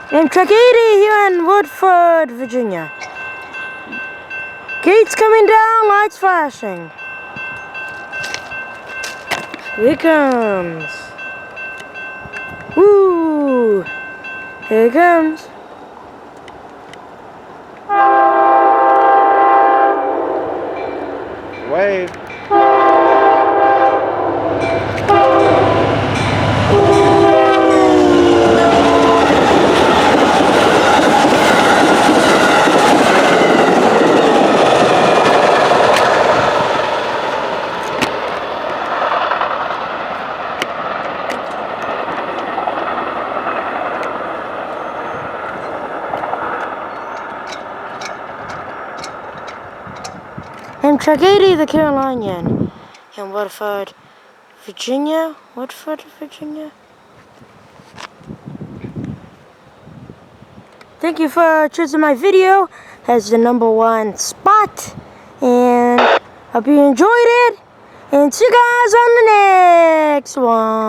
Amtrak 80 here in Woodford, Virginia. Gates coming down, lights flashing. Here it comes. Woo! Here it comes. Wave. Amtrak 80, the Carolinian, in Woodford, Virginia. Woodford, Virginia. Thank you for choosing my video as the #1 spot, and hope you enjoyed it. And see you guys on the next one.